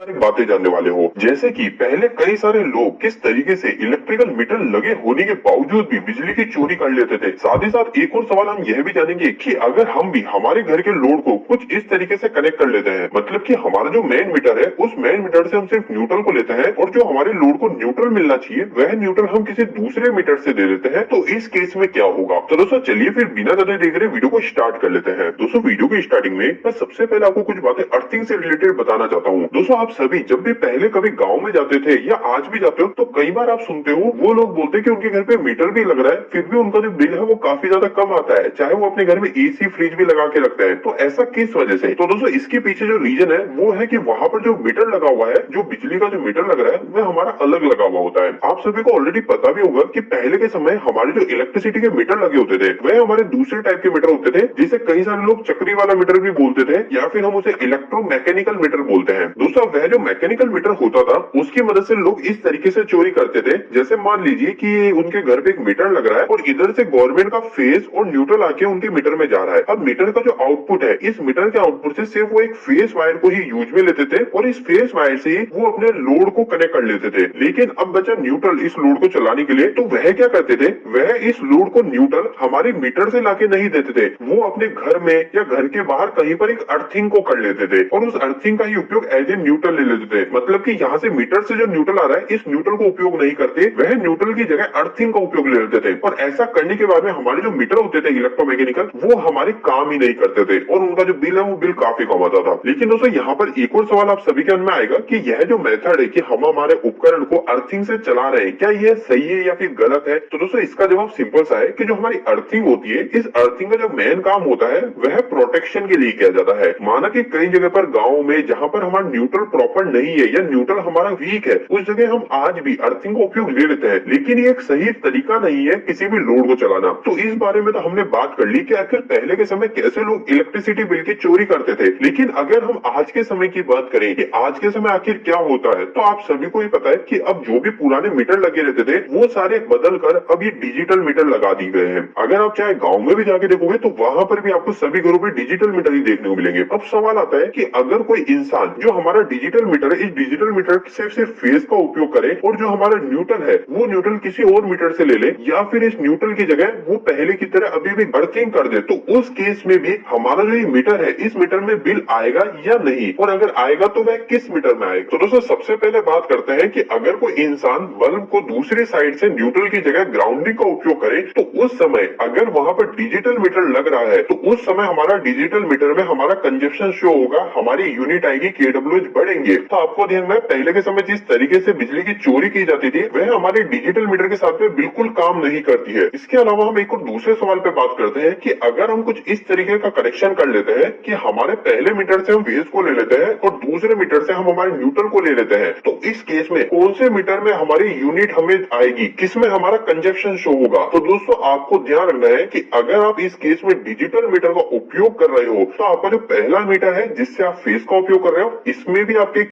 सारी बातें जानने वाले हो। जैसे कि पहले कई सारे लोग किस तरीके से इलेक्ट्रिकल मीटर लगे होने के बावजूद भी बिजली की चोरी कर लेते थे। साथ ही साथ एक और सवाल हम यह भी जानेंगे कि अगर हम भी हमारे घर के लोड को कुछ इस तरीके से कनेक्ट कर लेते हैं, मतलब कि हमारा जो मेन मीटर है उस मेन मीटर से हम सिर्फ न्यूट्रल को लेते हैं और जो हमारे लोड को न्यूट्रल मिलना चाहिए वह न्यूट्रल हम किसी दूसरे मीटर से दे देते हैं, तो इस केस में क्या होगा। तो दोस्तों चलिए फिर बिना ज्यादा देख रहे वीडियो को स्टार्ट कर लेते हैं। दोस्तों वीडियो की स्टार्टिंग में मैं सबसे पहले आपको कुछ बातें अर्थिंग से रिलेटेड बताना चाहता हूँ। दोस्तों आप सभी जब भी पहले कभी गांव में जाते थे या आज भी जाते हो तो कई बार आप सुनते हो वो लोग बोलते हैं कि उनके घर पे मीटर भी लग रहा है फिर भी उनका जो बिल है वो काफी ज्यादा कम आता है, चाहे वो अपने घर में एसी फ्रिज भी लगा के रखते हैं। तो ऐसा किस वजह से? तो दोस्तों इसके पीछे जो रीजन है वो है कि वहां पर जो मीटर लगा हुआ है, जो बिजली का जो मीटर लग रहा है वह हमारा अलग लगा हुआ होता है। आप सभी को ऑलरेडी पता भी होगा कि पहले के समय हमारे जो इलेक्ट्रिसिटी के मीटर लगे होते थे वह हमारे दूसरे टाइप के मीटर होते थे, जिसे कई सारे लोग चक्री वाला मीटर भी बोलते थे या फिर हम उसे इलेक्ट्रोमैकेनिकल मीटर बोलते हैं। दोस्तों वह जो मैकेनिकल मीटर होता था उसकी मदद से लोग इस तरीके से चोरी करते थे, जैसे मान लीजिए कि उनके घर पे एक मीटर लग रहा है और इधर से गवर्नमेंट का फेज और न्यूट्रल आके उनके मीटर में जा रहा है। अब मीटर का जो आउटपुट है, इस मीटर के आउटपुट से सिर्फ वो एक फेस वायर को ही यूज में लेते थे और इस फेस वायर से ही वो अपने लोड को कनेक्ट कर लेते थे। लेकिन अब बचा न्यूट्रल इस लोड को चलाने के लिए, तो वह क्या करते थे, वह इस लोड को न्यूट्रल हमारे मीटर से लाके नहीं देते थे, वो अपने घर में या घर के बाहर कहीं पर एक अर्थिंग को कर लेते थे और उस अर्थिंग का ही उपयोग एज ए न्यूट्रल ले लेते थे। मतलब कि यहाँ से मीटर से जो न्यूट्रल आ रहा है इस न्यूट्रल को उपयोग नहीं करते, वह न्यूट्रल की जगह अर्थिंग का उपयोग ले लेते थे। और ऐसा करने के बाद में हमारे जो मीटर होते थे इलेक्ट्रोमैकेनिकल वो हमारे काम ही नहीं करते थे और उनका जो बिल है वो बिल काफी कम आता था। लेकिन दोस्तों यहाँ पर एक और सवाल आप सभी के मन में आएगा कि यह जो मेथड है कि हम हमारे उपकरण को अर्थिंग से चला रहे हैं, क्या यह सही है या फिर गलत है? तो दोस्तों इसका जवाब सिंपल सा है कि जो हमारी अर्थिंग होती है, इस अर्थिंग का जो मेन काम होता है वह प्रोटेक्शन के लिए किया जाता है। माना कि कई जगह पर गाँव में जहाँ पर हमारा न्यूट्रल प्रॉपर नहीं है या न्यूट्रल हमारा वीक है, उस जगह हम आज भी अर्थिंग का उपयोग ले लेते हैं, लेकिन ये एक सही तरीका नहीं है किसी भी लोड को चलाना। तो इस बारे में तो हमने बात कर ली कि आखिर पहले के समय कैसे लोग इलेक्ट्रिसिटी बिल की चोरी करते थे। लेकिन अगर हम आज के समय की बात करें कि आज के समय आखिर क्या होता है, तो आप सभी को ये पता है कि अब जो भी पुराने मीटर लगे रहते थे वो सारे बदल कर अब ये डिजिटल मीटर लगा दिए गए हैं। अगर आप चाहे गाँव में भी जाके देखोगे तो वहां पर भी आपको सभी घरों में डिजिटल मीटर ही देखने को मिलेंगे। अब सवाल आता है कि अगर कोई इंसान जो हमारा डिजिटल मीटर है, इस डिजिटल मीटर से सिर्फ फेज का उपयोग करे और जो हमारा न्यूट्रल है वो न्यूट्रल किसी और मीटर से ले ले या फिर इस न्यूट्रल की जगह वो पहले की तरह अभी भी अर्थिंग कर दे, तो उस केस में भी हमारा जो ये मीटर है इस मीटर में बिल आएगा या नहीं, और अगर आएगा तो वह किस मीटर में आएगा। तो दोस्तों सबसे पहले बात करते हैं कि अगर कोई इंसान बल्ब को दूसरी साइड से न्यूट्रल की जगह ग्राउंडिंग का उपयोग करे तो उस समय अगर वहां पर डिजिटल मीटर लग रहा है तो उस समय हमारा डिजिटल मीटर में हमारा कंजप्शन शो होगा, हमारी यूनिट आएगी, केडब्ल्यूएच बढ़ेंगे। तो आपको ध्यान में पहले के समय जिस तरीके से बिजली की चोरी की जाती थी वह हमारे डिजिटल मीटर के साथ में बिल्कुल काम नहीं करती है। इसके अलावा हम एक और दूसरे सवाल पे बात करते हैं कि अगर हम कुछ इस तरीके का कनेक्शन कर लेते हैं कि हमारे पहले मीटर से हम फेज को ले लेते हैं और दूसरे मीटर से हम हमारे न्यूट्रल को ले लेते हैं, तो इस केस में कौन से मीटर में हमारी यूनिट हमें आएगी, किसमें हमारा कंजप्शन शो होगा। तो दोस्तों आपको ध्यान रखना है कि अगर आप इस केस में डिजिटल मीटर का उपयोग कर रहे हो तो आपका जो पहला मीटर है जिससे आप फेज का उपयोग कर रहे हो इसमें भी आपके